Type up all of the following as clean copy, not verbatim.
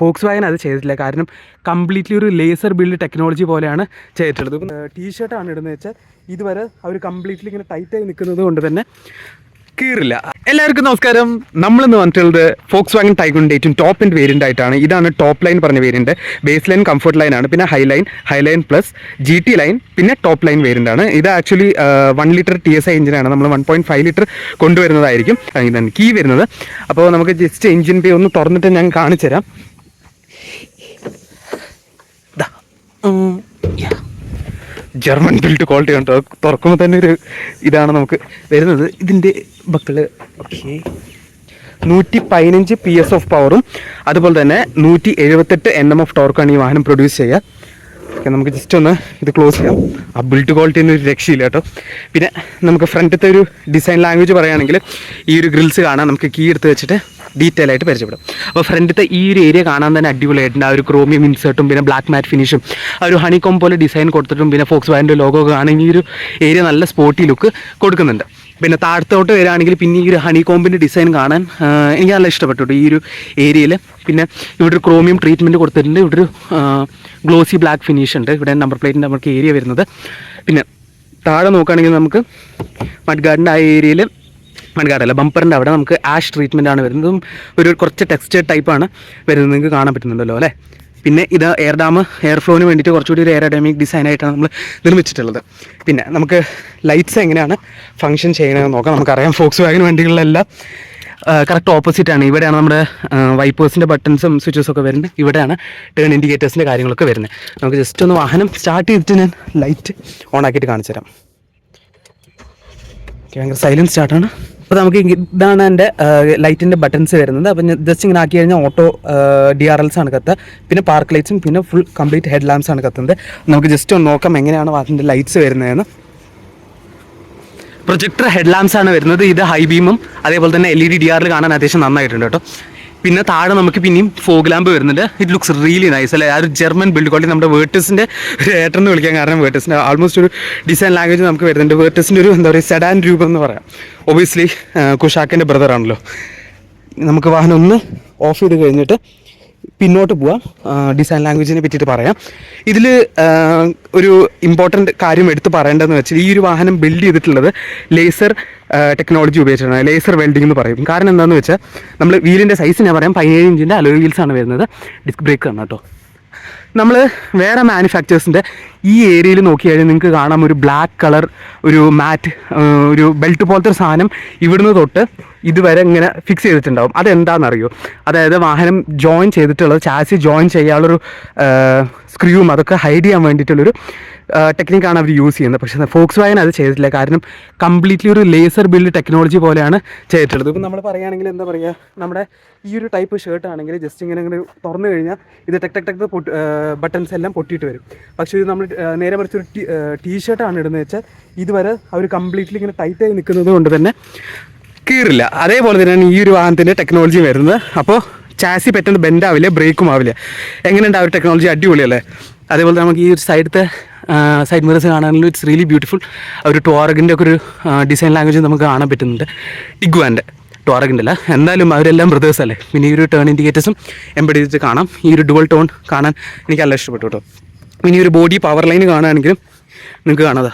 Fox Wagen അത് ചെയ്തിട്ടില്ല. കാരണം കംപ്ലീറ്റ്ലി ഒരു ലേസർ ബിൽഡ് ടെക്നോളജി പോലെയാണ് ചെയ്തിട്ടുള്ളത്. ഇപ്പം ടീഷർട്ടാണ് ഇടുന്നത് വെച്ചാൽ ഇതുവരെ അവർ കംപ്ലീറ്റ്ലി ഇങ്ങനെ ടൈറ്റായി നിൽക്കുന്നത് കൊണ്ട് തന്നെ കീറില്ല. എല്ലാവർക്കും നമസ്കാരം. നമ്മളിന്ന് വന്നിട്ടുള്ളത് ഫോക്സ് വാഗൻ ടൈഗൂണിൻ്റെ ഏറ്റവും ടോപ്പ് എൻഡ് വേരിയൻ്റ് ആയിട്ടാണ്. ഇതാണ് ടോപ്പ് ലൈൻ പറഞ്ഞ variant. Base line, comfort line ആണ്, പിന്നെ high line plus GT line, പിന്നെ ടോപ്പ് ലൈൻ വേരിയൻ്റ് ആണ്. ഇത് ആക്ച്വലി 1 ലിറ്റർ TSI എഞ്ചിനാണ്. നമ്മൾ 1.5 ലിറ്റർ കൊണ്ടുവരുന്നതായിരിക്കും ഇതാണ് കീ വരുന്നത്. അപ്പോൾ നമുക്ക് ജസ്റ്റ് എഞ്ചിൻ പേ ഒന്ന് തുറന്നിട്ട് ഞാൻ കാണിച്ചു തരാം. ജർമ്മൻ ബിൽഡ് ക്വാളിറ്റി കണ്ടോ, തുറക്കുമ്പോൾ തന്നെ ഒരു ഇതാണ് നമുക്ക് വരുന്നത്. ഇതിൻ്റെ ബക്കിള് 115 PS ഓഫ് പവറും അതുപോലെ തന്നെ 178 Nm ഓഫ് ടോർക്കാണ് ഈ വാഹനം പ്രൊഡ്യൂസ് ചെയ്യുക. ഓക്കെ, നമുക്ക് ജസ്റ്റ് ഒന്ന് ഇത് ക്ലോസ് ചെയ്യാം. ആ ബിൽഡ് ക്വാളിറ്റിന് ഒരു രക്ഷയില്ല കേട്ടോ. പിന്നെ നമുക്ക് ഫ്രണ്ടിലത്തെ ഒരു ഡിസൈൻ ലാംഗ്വേജ് പറയുകയാണെങ്കിൽ ഈ ഒരു ഗ്രിൽസ് കാണാൻ നമുക്ക് കീ എടുത്ത് വെച്ചിട്ട് ഡീറ്റെയിൽ ആയിട്ട് പരിചയപ്പെടും. അപ്പോൾ ഫ്രണ്ടിലത്തെ ഈ ഒരു ഏരിയ കാണാൻ തന്നെ അടിപൊളിയായിട്ടുണ്ട്. ആ ഒരു ക്രോമിയം ഇൻസേർട്ടും പിന്നെ ബ്ലാക്ക് മാറ്റ് ഫിനിഷും ആ ഒരു ഹണികോം പോലെ ഡിസൈൻ കൊടുത്തിട്ടും പിന്നെ ഫോക്സ് വാഗൻ്റെ ലോഗോ കാണാൻ ഈ ഒരു ഏരിയ നല്ല സ്പോർട്ടി ലുക്ക് കൊടുക്കുന്നുണ്ട്. പിന്നെ താഴത്തോട്ട് വരികയാണെങ്കിൽ പിന്നെ ഈ ഒരു ഹണികോമ്പിൻ്റെ ഡിസൈൻ കാണാൻ എനിക്ക് നല്ല ഇഷ്ടപ്പെട്ടു ഈ ഒരു ഏരിയയിൽ. പിന്നെ ഇവിടെ ഒരു ക്രോമിയം ട്രീറ്റ്മെൻറ്റ് കൊടുത്തിട്ടുണ്ട്. ഇവിടെ ഒരു ഗ്ലോസി ബ്ലാക്ക് ഫിനിഷ് ഉണ്ട്. ഇവിടെ നമ്പർ പ്ലേറ്റിൻ്റെ നമുക്ക് ഏരിയ വരുന്നത്. പിന്നെ താഴെ നോക്കുകയാണെങ്കിൽ നമുക്ക് മഡ്ഗാർഡിൻ്റെ ആ ഏരിയയിൽ മൺകാടല്ല ബമ്പറിൻ്റെ അവിടെ നമുക്ക് ആഷ് ട്രീറ്റ്മെൻ്റ് ആണ് വരുന്നതും ഒരു കുറച്ച് ടെക്സ്ചർ ടൈപ്പാണ് വരുന്നത്. നിങ്ങൾക്ക് കാണാൻ പറ്റുന്നുണ്ടല്ലോ അല്ലേ. പിന്നെ ഇത് എയർ ഫ്ലോന് വേണ്ടിയിട്ട് കുറച്ചുകൂടി ഒരു എയറോഡൈനാമിക് ഡിസൈനായിട്ടാണ് നമ്മൾ നിർമ്മിച്ചിട്ടുള്ളത്. പിന്നെ നമുക്ക് ലൈറ്റ്സ് എങ്ങനെയാണ് ഫങ്ഷൻ ചെയ്യണമെന്ന് നോക്കാം. നമുക്കറിയാം ഫോക്സ് വാഗൻ വണ്ടികളിലെല്ലാം കറക്റ്റ് ഓപ്പോസിറ്റാണ്. ഇവിടെയാണ് നമ്മുടെ വൈപ്പേഴ്സിൻ്റെ ബട്ടൺസും സ്വിച്ചസും ഒക്കെ വരുന്നത്. ഇവിടെയാണ് ടേൺ ഇൻഡിക്കേറ്റേഴ്സിൻ്റെ കാര്യങ്ങളൊക്കെ വരുന്നത്. നമുക്ക് ജസ്റ്റ് ഒന്ന് വാഹനം സ്റ്റാർട്ട് ചെയ്തിട്ട് ഞാൻ ലൈറ്റ് ഓൺ ആക്കിയിട്ട് കാണിച്ചു തരാം. ഭയങ്കര സൈലൻറ്റ് സ്റ്റാർട്ടാണ്. അപ്പോൾ നമുക്ക് ഇതാണ് എൻ്റെ ലൈറ്റിൻ്റെ ബട്ടൺസ് വരുന്നത്. അപ്പം ജസ്റ്റ് ഇങ്ങനെ ആക്കി കഴിഞ്ഞാൽ ഓട്ടോ DRLs ആണ് കത്തുക. പിന്നെ പാർക്ക് ലൈറ്റ്സും പിന്നെ ഫുൾ കംപ്ലീറ്റ് ഹെഡ് ലാംപ്സ് ആണ് കത്തുന്നത്. നമുക്ക് ജസ്റ്റ് ഒന്ന് നോക്കാം എങ്ങനെയാണ് അതിൻ്റെ ലൈറ്റ്സ് വരുന്നതെന്ന്. പ്രൊജക്ടർ ഹെഡ് ലാംപ്സ് ആണ് വരുന്നത്. ഇത് ഹൈ ബീമും അതേപോലെ തന്നെ LED DRL കാണാൻ അത്യാവശ്യം നന്നായിട്ടുണ്ട് കേട്ടോ. പിന്നെ താഴെ നമുക്ക് പിന്നെയും ഫോഗ് ലാമ്പ് വരുന്നുണ്ട്. ഇറ്റ് ലുക്സ് റിയലി നൈസ് അല്ലേ. ആ ഒരു ജർമ്മൻ ബിൽഡ് ക്വാളിറ്റി നമ്മുടെ വേർട്ടസിൻ്റെ ഒരു ഏട്ടൻ വിളിക്കാൻ കാരണം വേർട്ടസിൻ്റെ ആൾമോസ്റ്റ് ഒരു ഡിസൈൻ ലാംഗ്വേജ് നമുക്ക് വരുന്നുണ്ട്. വേർട്ടസിൻ്റെ ഒരു എന്താ പറയുക സെഡാൻ രൂപം എന്ന് പറയാം. ഒബിയസ്ലി കുഷാക്കിൻ്റെ ബ്രദറാണല്ലോ. നമുക്ക് വാഹനം ഒന്ന് ഓഫ് ചെയ്ത് കഴിഞ്ഞിട്ട് പിന്നോട്ട് പോവാം. ഡിസൈൻ ലാംഗ്വേജിനെ പറ്റിയിട്ട് പറയാം. ഇതിൽ ഒരു ഇമ്പോർട്ടൻ്റ് കാര്യം എടുത്ത് പറയേണ്ടതെന്ന് വെച്ചാൽ ഈ ഒരു വാഹനം ബിൽഡ് ചെയ്തിട്ടുള്ളത് ലേസർ ടെക്നോളജി ഉപയോഗിച്ചിട്ടാണ്. ലേസർ വെൽഡിംഗ് എന്ന് പറയും. കാരണം എന്താണെന്ന് വെച്ചാൽ നമ്മൾ വീലിൻ്റെ സൈസ് ഞാൻ പറയാം 17 ഇഞ്ചിൻ്റെ അലോയ് വീൽസാണ് വരുന്നത്. ഡിസ്ക് ബ്രേക്ക് ആണ് കേട്ടോ. നമ്മൾ വേറെ മാനുഫാക്ചേഴ്സിൻ്റെ ഈ ഏരിയയിൽ നോക്കി കഴിഞ്ഞാൽ നിങ്ങൾക്ക് കാണാം ഒരു ബ്ലാക്ക് കളർ ഒരു മാറ്റ് ഒരു ബെൽറ്റ് പോലത്തെ ഒരു സാധനം ഇവിടുന്ന് തൊട്ട് ഇതുവരെ ഇങ്ങനെ ഫിക്സ് ചെയ്തിട്ടുണ്ടാവും. അതെന്താണെന്നറിയോ? അതായത് വാഹനം ജോയിൻ ചെയ്തിട്ടുള്ളത് ചാസി ജോയിൻ ചെയ്യാനുള്ളൊരു സ്ക്രൂവും അതൊക്കെ ഹൈഡ് ചെയ്യാൻ വേണ്ടിയിട്ടുള്ളൊരു ടെക്നിക്കാണ് അവർ യൂസ് ചെയ്യുന്നത്. പക്ഷേ ഫോക്സ് വാഗൻ അത് ചെയ്തിട്ടില്ല. കാരണം കംപ്ലീറ്റ്ലി ഒരു ലേസർ ബിൽഡ് ടെക്നോളജി പോലെയാണ് ചെയ്തിട്ടുള്ളത്. ഇപ്പം നമ്മൾ പറയുകയാണെങ്കിൽ എന്താ പറയുക, നമ്മുടെ ഈ ഒരു ടൈപ്പ് ഷർട്ട് ആണെങ്കിൽ ജസ്റ്റ് ഇങ്ങനെ തുറന്നു കഴിഞ്ഞാൽ ഇത് ടെക് ബട്ടൺസ് എല്ലാം പൊട്ടിയിട്ട് വരും. പക്ഷേ ഇത് നമ്മൾ നേരെ മറിച്ചൊരു ടീഷർട്ടാണ് ഇടുന്നത് വെച്ചാൽ ഇതുവരെ അവർ കംപ്ലീറ്റ്ലി ഇങ്ങനെ ടൈറ്റായി നിൽക്കുന്നത് കൊണ്ട് തന്നെ കീറില്ല. അതേപോലെ തന്നെയാണ് ഈ ഒരു വാഹനത്തിൻ്റെ ടെക്നോളജി വരുന്നത്. അപ്പോൾ ചാസി പെട്ടെന്ന് ബെൻഡ് ആവില്ല, ബ്രേക്കും ആവില്ല. എങ്ങനെയുണ്ട് ആ ഒരു ടെക്നോളജി? അടിപൊളിയല്ലേ. അതേപോലെ നമുക്ക് ഈ ഒരു സൈഡത്തെ സൈഡ് മിറേഴ്സ് കാണാനുള്ള ഇറ്റ്സ് റിയലി ബ്യൂട്ടിഫുൾ. ഒരു ടോറഗിൻ്റെ ഒക്കെ ഒരു ഡിസൈൻ ലാംഗ്വേജ് നമുക്ക് കാണാൻ പറ്റുന്നുണ്ട്. ടിഗ്വാൻ്റെ ടോറഗിൻ്റെ അല്ല, എന്തായാലും അവരെല്ലാം ബ്രദേഴ്സ് അല്ലേ. പിന്നെ ഈ ഒരു ടേൺ ഇൻഡിക്കേറ്റേഴ്സും എംബഡ് ചെയ്തിട്ട് കാണാം. ഈ ഒരു ഡുവൽ ടോൺ കാണാൻ എനിക്ക് നല്ല ഇഷ്ടപ്പെട്ടു കേട്ടോ. ഇനി ഒരു ബോഡി പവർ ലൈൻ കാണുകയാണെങ്കിലും നിങ്ങൾക്ക് കാണാതെ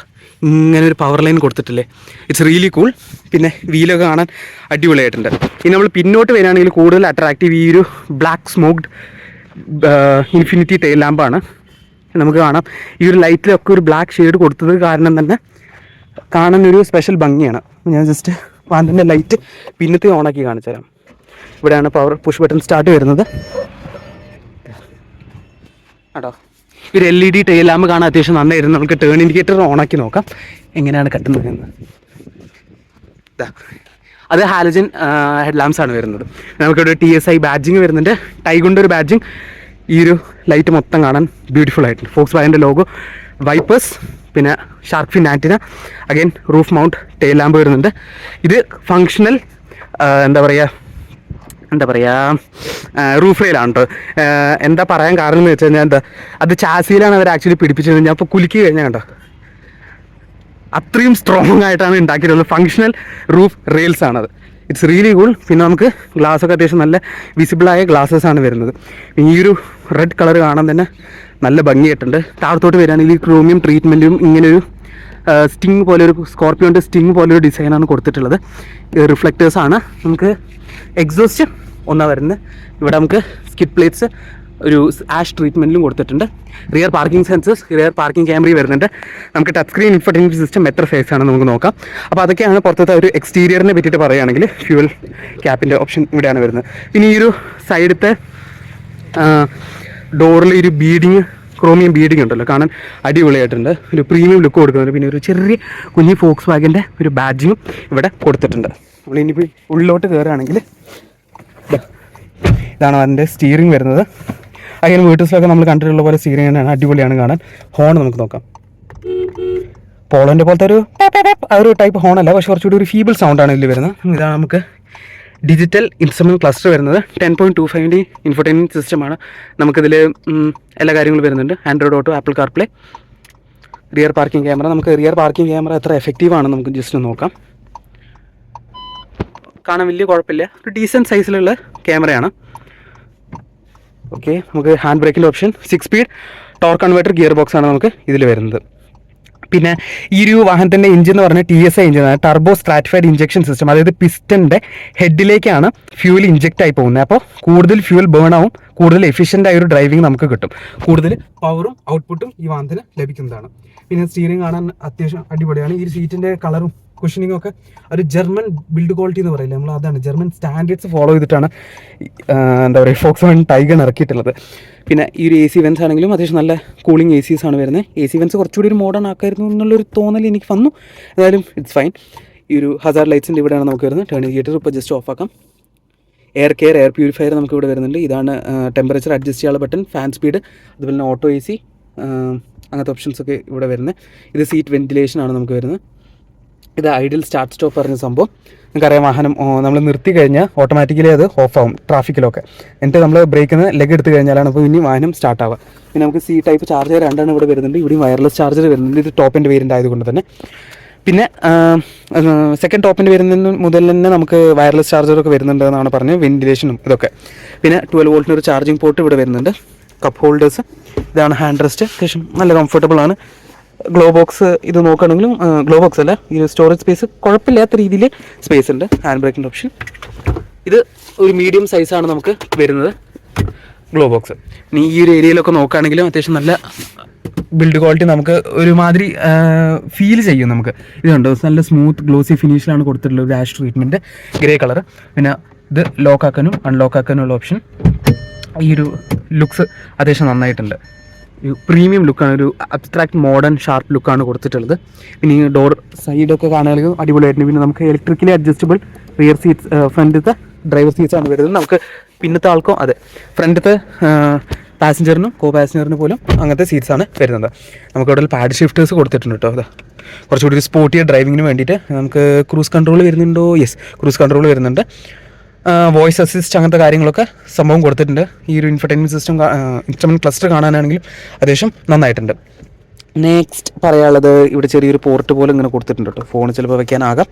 ഇങ്ങനെ ഒരു പവർ ലൈൻ കൊടുത്തിട്ടില്ലേ, ഇറ്റ്സ് റിയലി കൂൾ. പിന്നെ വീലൊക്കെ കാണാൻ അടിപൊളിയായിട്ടുണ്ട്. ഇനി നമ്മൾ പിന്നോട്ട് വരികയാണെങ്കിൽ കൂടുതൽ അട്രാക്റ്റീവ് ഈ ഒരു ബ്ലാക്ക് സ്മോക്ഡ് ഇൻഫിനിറ്റി ടെയിൽ ലാമ്പാണ്. നമുക്ക് കാണാം ഈ ഒരു ലൈറ്റിലൊക്കെ ഒരു ബ്ലാക്ക് ഷെയ്ഡ് കൊടുത്തത് കാരണം തന്നെ കാണാൻ ഒരു സ്പെഷ്യൽ ഭംഗിയാണ്. ഞാൻ ജസ്റ്റ് വാഹനത്തിൻ്റെ ലൈറ്റ് പിന്നത്തെ ഓണാക്കി കാണിച്ചു തരാം. ഇവിടെയാണ് പവർ പുഷ് ബട്ടൺ സ്റ്റാർട്ട് വരുന്നത് കേട്ടോ. ഒരു LED ടെയിൽ ലാമ്പ് കാണാൻ അത്യാവശ്യം നന്നായിരുന്നു. നമുക്ക് ടേൺ ഇൻഡിക്കേറ്റർ ഓണാക്കി നോക്കാം എങ്ങനെയാണ് കട്ടുന്നതെന്ന്. അത് ഹാലജൻ ഹെഡ് ലാംപ്സ് ആണ് വരുന്നത്. നമുക്കിവിടെ TSI ബാഡ്ജിങ് വരുന്നുണ്ട്. ടൈഗുണ്ട് ഒരു ബാഡ്ജിങ്. ഈ ഒരു ലൈറ്റ് മൊത്തം കാണാൻ ബ്യൂട്ടിഫുൾ ആയിട്ടുണ്ട്. ഫോക്സ് വാഗൻ്റെ ലോഗോ, വൈപ്പേഴ്സ്, പിന്നെ shark fin antenna, again roof mount tail lamp വരുന്നുണ്ട്. ഇത് ഫങ്ഷണൽ എന്താ പറയുക റൂഫ് റെയിലാണ് കേട്ടോ. എന്താ പറയാൻ കാരണം എന്ന് വെച്ച് കഴിഞ്ഞാൽ എന്താ അത് ചാസിയിലാണ് അവർ ആക്ച്വലി പിടിപ്പിച്ചത്. ഞാൻ ഇപ്പോൾ കുലുക്കി കഴിഞ്ഞാൽ കണ്ടോ അത്രയും സ്ട്രോങ് ആയിട്ടാണ് ഉണ്ടാക്കിയിട്ടുള്ളത്. ഫങ്ഷണൽ റൂഫ് റെയിൽസ് ആണത്. It's really cool. പിന്നെ നമുക്ക് ഗ്ലാസ്സൊക്കെ അത്യാവശ്യം നല്ല വിസിബിളായ ഗ്ലാസ്സസ് ആണ് വരുന്നത്. ഈ ഒരു റെഡ് കളർ കാണാൻ തന്നെ നല്ല ഭംഗിയായിട്ടുണ്ട്. താഴത്തോട്ട് വരികയാണെങ്കിൽ ഈ ക്രോമിയം ട്രീറ്റ്മെൻറ്റും ഇങ്ങനൊരു സ്റ്റിങ് പോലൊരു സ്കോർപ്പിയോൻ്റെ സ്റ്റിങ് പോലൊരു ഡിസൈനാണ് കൊടുത്തിട്ടുള്ളത്. റിഫ്ലക്റ്റേഴ്സാണ്. നമുക്ക് എക്സോസ്റ്റ് ഒന്നാണ് വരുന്നത്. ഇവിടെ നമുക്ക് സ്കിഡ് പ്ലേറ്റ്സ് ഒരു ആഷ് ട്രീറ്റ്മെൻറ്റിലും കൊടുത്തിട്ടുണ്ട്. Rear parking sensors, rear parking camera വരുന്നുണ്ട്. നമുക്ക് ടച്ച് സ്ക്രീൻ ഇൻഫർടൈൻമെൻറ്റ് സിസ്റ്റം എത്ര സൈസാണ് നമുക്ക് നോക്കാം. അപ്പോൾ അതൊക്കെയാണ് പുറത്തത്തെ ഒരു എക്സ്റ്റീരിയറിനെ പറ്റിയിട്ട് പറയുകയാണെങ്കിൽ. ഫ്യൂവൽ ക്യാപ്പിൻ്റെ ഓപ്ഷൻ ഇവിടെയാണ് വരുന്നത്. പിന്നെ ഈ ഒരു സൈഡത്തെ ഡോറിൽ ഒരു ബീഡിങ്, ക്രോമിയം ബീഡിങ് ഉണ്ടല്ലോ, കാണാൻ അടിപൊളിയായിട്ടുണ്ട്. ഒരു പ്രീമിയം ലുക്ക് കൊടുക്കുന്നുണ്ട്. പിന്നെ ഒരു ചെറിയ കുഞ്ഞി ഫോക്സ് വാഗൻ്റെ ഒരു ബാഡ്ജിങ്ങും ഇവിടെ കൊടുത്തിട്ടുണ്ട്. നമ്മളിനിയിപ്പോൾ ഉള്ളിലോട്ട് കയറുകയാണെങ്കിൽ ഇതാണ് അതിൻ്റെ സ്റ്റിയറിംഗ് വരുന്നത്. അങ്ങനെ വീട്ടിലൊക്കെ നമ്മൾ കണ്ടിട്ടുള്ള പോലെ സ്റ്റിയറിംഗ് തന്നെയാണ്, അടിപൊളിയാണ് കാണാൻ. ഹോൺ നമുക്ക് നോക്കാം. പോളോൻ്റെ പോലത്തെ ഒരു ടൈപ്പ് ഹോണല്ല, പക്ഷേ കുറച്ചുകൂടി ഒരു ഫീബിൾ സൗണ്ടാണ് ഇതിൽ വരുന്നത്. ഇതാണ് നമുക്ക് ഡിജിറ്റൽ ഇൻസ്ട്രുമെൻറ്റ് ക്ലസ്റ്റർ വരുന്നത്. 10.25 ഇൻഫർടൈൻമെൻറ്റ് സിസ്റ്റമാണ്. നമുക്കിതിൽ എല്ലാ കാര്യങ്ങളും വരുന്നുണ്ട്. Android auto, apple CarPlay, rear parking camera. നമുക്ക് റിയർ പാർക്കിംഗ് ക്യാമറ എത്ര എഫക്റ്റീവാണെന്ന് നമുക്ക് ജസ്റ്റ് നോക്കാം. കാണാൻ വലിയ കുഴപ്പമില്ല, ഒരു ഡീസൻറ്റ് സൈസിലുള്ള ക്യാമറയാണ്. ഓക്കെ, നമുക്ക് ഹാൻഡ് ബ്രേക്കിൻ്റെ option, 6 speed torque converter gearbox ആണ് നമുക്ക് ഇതിൽ വരുന്നത്. പിന്നെ ഈ ഒരു വാഹനത്തിൻ്റെ എഞ്ചിൻ എന്ന് പറഞ്ഞാൽ TSI എഞ്ചിനാണ്, ടർബോ സ്ട്രാറ്റിഫൈഡ് ഇഞ്ചക്ഷൻ സിസ്റ്റം. അതായത് പിസ്റ്റൻ്റെ ഹെഡിലേക്കാണ് ഫ്യൂൽ ഇഞ്ചെക്റ്റ് ആയി പോകുന്നത്. അപ്പോൾ കൂടുതൽ ഫ്യൂൽ ബേൺ ആവും, കൂടുതൽ എഫിഷ്യൻ്റ് ആയ ഒരു ഡ്രൈവിംഗ് നമുക്ക് കിട്ടും, കൂടുതൽ പവറും ഔട്ട്പുട്ടും ഈ വാഹനത്തിന് ലഭിക്കുന്നതാണ്. പിന്നെ സ്റ്റിയറിംഗ് കാണാൻ അത്യാവശ്യം അടിപൊളിയാണ്. ഈ സീറ്റിൻ്റെ കളറും കുഷനിങ്ങും ഒക്കെ ഒരു ജർമ്മൻ ബിൽഡ് ക്വാളിറ്റി എന്ന് പറയില്ല, നമ്മൾ അതാണ് ജർമ്മൻ സ്റ്റാൻഡേർഡ്സ് ഫോളോ ചെയ്തിട്ടാണ് എന്താ പറയുക ഫോക്സ്വാഗൺ ടൈഗൺ ഇറക്കിയിട്ടുള്ളത്. പിന്നെ ഈ ഒരു AC വെൻസ് ആണെങ്കിലും അത്യാവശ്യം നല്ല കൂളിംഗ് ACs ആണ് വരുന്നത്. AC വെൻസ് കുറച്ചുകൂടി ഒരു മോഡേൺ ആക്കായിരുന്നു എന്നുള്ളൊരു തോന്നൽ എനിക്ക് വന്നു. എന്തായാലും ഇറ്റ്സ് ഫൈൻ. ഈ ഒരു ഹസാർഡ് ലൈറ്റ്സിൻ്റെ ഇവിടെയാണ് നമുക്ക് വരുന്നത്. ടേൺ ഇൻഡിക്കേറ്റർ ഇപ്പോൾ ജസ്റ്റ് ഓഫ് ആക്കാം. എയർ കെയർ, എയർ പ്യൂരിഫയർ നമുക്ക് ഇവിടെ വരുന്നുണ്ട്. ഇതാണ് ടെമ്പറേച്ചർ അഡ്ജസ്റ്റ് ചെയ്യാനുള്ള ബട്ടൺ, ഫാൻ സ്പീഡ്, അതുപോലെ തന്നെ ഓട്ടോ AC, അങ്ങനത്തെ ഓപ്ഷൻസൊക്കെ ഇവിടെ വരുന്നത്. ഇത് സീറ്റ് വെൻറ്റിലേഷൻ ആണ് നമുക്ക് വരുന്നത്. ഇത് ഐഡിയൽ സ്റ്റാർട്ട് സ്റ്റോപ്പ് പറഞ്ഞ സംഭവം. നിങ്ങൾക്കറിയാം, വാഹനം നമ്മൾ നിർത്തി കഴിഞ്ഞാൽ ഓട്ടോമാറ്റിക്കലി അത് ഓഫ് ആവും ട്രാഫിക്കിലൊക്കെ. എന്നിട്ട് നമ്മൾ ബ്രേക്കിൽ നിന്ന് ലെഗ് എടുത്ത് കഴിഞ്ഞാലാണ് അപ്പോൾ ഇനി വാഹനം സ്റ്റാർട്ട് ആവുക. പിന്നെ നമുക്ക് C ടൈപ്പ് ചാർജർ രണ്ടാണ് ഇവിടെ വരുന്നുണ്ട്. ഇവിടെയും വയർലെസ് ചാർജർ വരുന്നുണ്ട്. ഇത് ടോപ്പിൻ്റെ വേരിയൻ്റ് ആയതുകൊണ്ട് തന്നെ. പിന്നെ സെക്കൻഡ് ടോപ്പിൻ്റെ വരുന്ന മുതൽ തന്നെ നമുക്ക് വയർലെസ് ചാർജറൊക്കെ വരുന്നുണ്ട് എന്നാണ് പറഞ്ഞത്, വെൻറ്റിലേഷനും ഇതൊക്കെ. പിന്നെ 12 വോൾട്ടിന് ഒരു ചാർജിങ് പോർട്ട് ഇവിടെ വരുന്നുണ്ട്. കപ്പ് ഹോൾഡേഴ്സ്, ഇതാണ് ഹാൻഡ് റെസ്റ്റ്, അത്യാവശ്യം നല്ല കംഫർട്ടബിൾ ആണ്. ഗ്ലോ ബോക്സ് ഇത് നോക്കുകയാണെങ്കിലും ഗ്ലോ ബോക്സ് അല്ല, ഈ സ്റ്റോറേജ് സ്പേസ് കുഴപ്പമില്ലാത്ത രീതിയിൽ സ്പേസ് ഉണ്ട്. ഹാൻഡ് ബ്രേക്കിൻ്റെ ഓപ്ഷൻ, ഇത് ഒരു മീഡിയം സൈസാണ് നമുക്ക് വരുന്നത് ഗ്ലോ ബോക്സ്. ഇനി ഈ ഒരു ഏരിയയിലൊക്കെ നോക്കുകയാണെങ്കിലും അത്യാവശ്യം നല്ല ബിൽഡ് ക്വാളിറ്റി നമുക്ക് ഒരുമാതിരി ഫീൽ ചെയ്യും. നമുക്ക് ഇത് കണ്ടോ, നല്ല സ്മൂത്ത് ഗ്ലോസി ഫിനിഷിലാണ് കൊടുത്തിട്ടുള്ള ഒരു ആഷ് ട്രീറ്റ്മെൻറ്റ്, ഗ്രേ കളർ. പിന്നെ ഇത് ലോക്ക് ആക്കാനും അൺലോക്ക് ആക്കാനുള്ള ഓപ്ഷൻ. ഈ ഒരു ലുക്സ് അത്യാവശ്യം നന്നായിട്ടുണ്ട്. ഒരു പ്രീമിയം ലുക്കാണ്, ഒരു അബ്സ്ട്രാക്ട് മോഡേൺ ഷാർപ്പ് ലുക്കാണ് കൊടുത്തിട്ടുള്ളത്. പിന്നെ ഈ ഡോർ സൈഡൊക്കെ കാണുകയാണെങ്കിൽ അടിപൊളിയായിട്ടുണ്ട്. പിന്നെ നമുക്ക് ഇലക്ട്രിക്കലി അഡ്ജസ്റ്റബിൾ റിയർ സീറ്റ്സ്, ഫ്രണ്ടിലത്തെ ഡ്രൈവർ സീറ്റ്സ് ആണ് വരുന്നത്. നമുക്ക് പിന്നത്തെ ആൾക്കോ അതെ ഫ്രണ്ടിലത്തെ പാസഞ്ചറിനും കോ പാസഞ്ചറിന് പോലും അങ്ങനത്തെ സീറ്റ്സ് ആണ് വരുന്നത്. നമുക്ക് ഇവിടെ പാഡ് ഷിഫ്റ്റേഴ്സ് കൊടുത്തിട്ടുണ്ട് കേട്ടോ. അതെ, കുറച്ചുകൂടി ഒരു സ്പോർട്ടിയർ ഡ്രൈവിങ്ങിന് വേണ്ടിയിട്ട്. നമുക്ക് ക്രൂസ് കൺട്രോൾ വരുന്നുണ്ടോ? യെസ്, ക്രൂസ് കൺട്രോൾ വരുന്നുണ്ട്. വോയിസ് അസിസ്റ്റ് അങ്ങനത്തെ കാര്യങ്ങളൊക്കെ സംഭവം കൊടുത്തിട്ടുണ്ട്. ഈ ഒരു ഇൻഫർടൈൻമെൻറ്റ് സിസ്റ്റം, ഇൻസ്ട്രുമെൻറ്റ് ക്ലസ്റ്റർ കാണാനാണെങ്കിലും അത്യാവശ്യം നന്നായിട്ടുണ്ട്. നെക്സ്റ്റ് പറയാനുള്ളത്, ഇവിടെ ചെറിയൊരു പോർട്ട് പോലെ ഇങ്ങനെ കൊടുത്തിട്ടുണ്ട് കേട്ടോ, ഫോൺ ചിലപ്പോൾ വെക്കാനാകാം.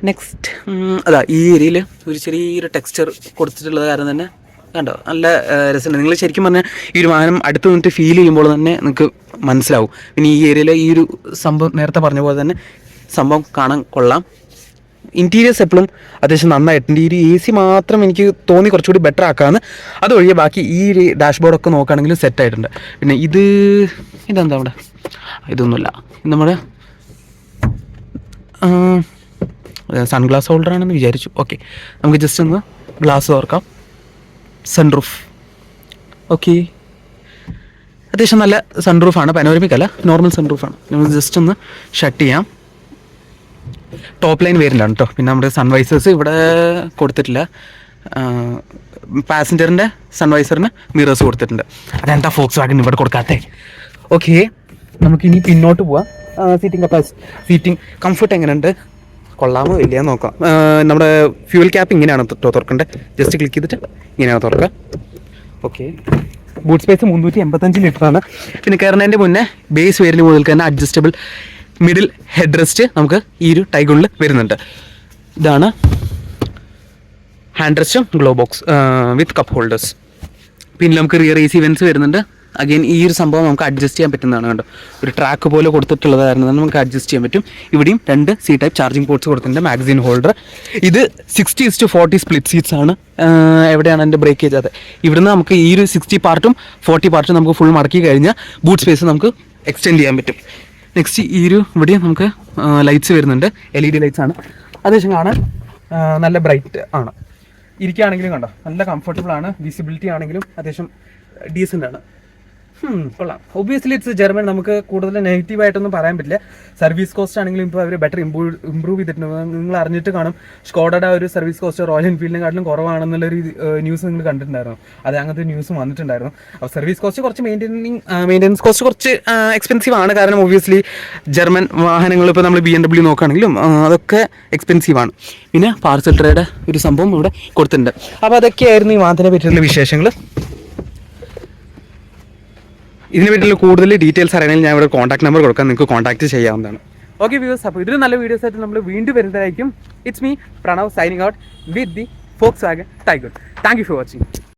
നെക്സ്റ്റ് അതാ ഈ ഏരിയയിൽ ഒരു ചെറിയൊരു ടെക്സ്ചർ കൊടുത്തിട്ടുള്ളത് കാരണം തന്നെ കണ്ടോ നല്ല രസമുണ്ട്. നിങ്ങൾ ശരിക്കും പറഞ്ഞാൽ ഈ ഒരു വാഹനം അടുത്ത് നിന്നിട്ട് ഫീൽ ചെയ്യുമ്പോൾ തന്നെ നിങ്ങൾക്ക് മനസ്സിലാവും. പിന്നെ ഈ ഏരിയയിൽ ഈ ഒരു സംഭവം നേരത്തെ പറഞ്ഞ പോലെ തന്നെ സംഭവം കാണാൻ കൊള്ളാം. ഇൻറ്റീരിയേഴ്സ് എപ്പോഴും അത്യാവശ്യം നന്നായിട്ടുണ്ട്. ഈ ഒരു AC മാത്രം എനിക്ക് തോന്നി കുറച്ചുകൂടി ബെറ്റർ ആക്കാമെന്ന്. അതൊഴികെ ബാക്കി ഈ ഒരു ഡാഷ്ബോർഡൊക്കെ നോക്കുകയാണെങ്കിലും സെറ്റായിട്ടുണ്ട്. പിന്നെ ഇതെന്താ അവിടെ, ഇതൊന്നുമില്ല, നമ്മുടെ സൺഗ്ലാസ് ഹോൾഡറാണെന്ന് വിചാരിച്ചു. ഓക്കെ, നമുക്ക് ജസ്റ്റ് ഒന്ന് ഗ്ലാസ് തുറക്കാം. സൺറൂഫ്, ഓക്കെ, അത്യാവശ്യം നല്ല സൺറൂഫാണ്, പനോരമിക് അല്ല, നോർമൽ സൺറൂഫാണ്. നമുക്ക് ജസ്റ്റ് ഒന്ന് ഷട്ട് ചെയ്യാം. ടോപ്പ് ലൈൻ വേരിയൻ്റാണ് കേട്ടോ. പിന്നെ നമ്മുടെ സൺവൈസേഴ്സ് ഇവിടെ കൊടുത്തിട്ടില്ല. പാസഞ്ചറിൻ്റെ സൺവൈസറിന് മിറേഴ്സ് കൊടുത്തിട്ടുണ്ട്. അതെന്താ ഫോക്സ്വാഗൺ ഇവിടെ കൊടുക്കാത്തേ? ഓക്കെ, നമുക്കിനി പിന്നോട്ട് പോവാം. സീറ്റിംഗ് കംഫർട്ട് എങ്ങനെയുണ്ട്, കൊള്ളാമോ ഇല്ലയെന്ന് നോക്കാം. നമ്മുടെ ഫ്യൂൽ ക്യാപ്പ് ഇങ്ങനെയാണ് തുറക്കേണ്ടത്. ജസ്റ്റ് ക്ലിക്ക് ചെയ്തിട്ട് ഇങ്ങനെയാണ് തുറക്കുക. Okay, boot space 385 ലിറ്ററാണ്. പിന്നെ കയറുന്നതിൻ്റെ മുന്നേ ബേസ് വേരിയൻ്റ് മുതൽ തന്നെ അഡ്ജസ്റ്റബിൾ മിഡിൽ ഹെഡ് റെസ്റ്റ് നമുക്ക് ഈ ഒരു ടൈഗണിൽ വരുന്നുണ്ട്. ഇതാണ് ഹാൻഡ് റെസ്റ്റും glove box with cup holders. പിന്നെ നമുക്ക് റിയർ AC വെൻസ് വരുന്നുണ്ട്. അഗെയിൻ ഈ ഒരു സംഭവം നമുക്ക് അഡ്ജസ്റ്റ് ചെയ്യാൻ പറ്റുന്നതാണ് കണ്ടോ. ഒരു ട്രാക്ക് പോലെ കൊടുത്തിട്ടുള്ളതായിരുന്നു, നമുക്ക് അഡ്ജസ്റ്റ് ചെയ്യാൻ പറ്റും. ഇവിടെയും 2 C-type ചാർജിങ് പോർട്ട്സ് കൊടുത്തിട്ടുണ്ട്. Magazine holder. ഇത് 60:40 സ്പ്ലിറ്റ് സീറ്റ്സ് ആണ്. എവിടെയാണ് എൻ്റെ ബ്രേക്കേജ്? അതെ, ഇവിടുന്ന് നമുക്ക് ഈ ഒരു 60 പാർട്ടും 40 പാർട്ടും നമുക്ക് ഫുൾ മടക്കി കഴിഞ്ഞാൽ ബൂട്ട് സ്പേസ് നമുക്ക് എക്സ്റ്റെൻഡ് ചെയ്യാൻ പറ്റും. നെക്സ്റ്റ് ഈ ഒരു ഇവിടെ നമുക്ക് ലൈറ്റ്സ് വരുന്നുണ്ട്. LED ലൈറ്റ്സ് ആണ്. അത്യാവശ്യം കാണാൻ നല്ല ബ്രൈറ്റ് ആണ്. ഇരിക്കുകയാണെങ്കിലും കണ്ടോ നല്ല കംഫർട്ടബിൾ ആണ്. വിസിബിലിറ്റി ആണെങ്കിലും അത്യാവശ്യം ഡീസൻ്റ് ആണ്. കൊള്ളാം. Obviously it's German. നമുക്ക് കൂടുതൽ നെഗറ്റീവായിട്ടൊന്നും പറയാൻ പറ്റില്ല. സർവീസ് കോസ്റ്റ് ആണെങ്കിലും ഇപ്പോൾ അവർ ബെറ്റർ ഇമ്പ്രൂവ് ചെയ്തിട്ടുണ്ട്. നിങ്ങൾ അറിഞ്ഞിട്ട് കാണും, സ്കോഡയുടെ ഒരു സർവീസ് കോസ്റ്റ് റോയൽ എൻഫീൽഡിനെക്കാട്ടിലും കുറവാണെന്നുള്ളൊരു ന്യൂസ് നിങ്ങൾ കണ്ടിട്ടുണ്ടായിരുന്നു. അത് അങ്ങനത്തെ ന്യൂസ് വന്നിട്ടുണ്ടായിരുന്നു. അപ്പോൾ സർവീസ് കോസ്റ്റ് കുറച്ച് മെയിൻ്റെനൻസ് കോസ്റ്റ് കുറച്ച് എക്സ്പെൻസീവ് ആണ്. കാരണം ഒബ്വിയസ്ലി ജർമ്മൻ വാഹനങ്ങൾ ഇപ്പോൾ നമ്മൾ BMW നോക്കുകയാണെങ്കിലും അതൊക്കെ എക്സ്പെൻസീവ് ആണ്. പിന്നെ പാർസൽ ട്രേയുടെ ഒരു സംഭവം ഇവിടെ കൊടുത്തിട്ടുണ്ട്. അപ്പോൾ അതൊക്കെയായിരുന്നു ഈ വാഹനത്തിനെ പറ്റിയുള്ള വിശേഷങ്ങൾ. ഇതിനെ പറ്റിയുള്ള കൂടുതൽ ഡീറ്റെയിൽസ് അറിയണമെങ്കിൽ ഞാൻ ഇവിടെ കോൺടാക്ട് നമ്പർ കൊടുക്കാം, നിങ്ങൾക്ക് കോൺടാക്ട് ചെയ്യാവുന്നതാണ്. ഓക്കെ വ്യൂവേഴ്സ്, അപ്പോൾ ഇതിൽ നല്ല വീഡിയോസ് ആയിട്ട് നമ്മൾ വീണ്ടും വരുന്നതായിരിക്കും. It's me Pranav signing out with the Volkswagen Tiguan. Thank you for watching.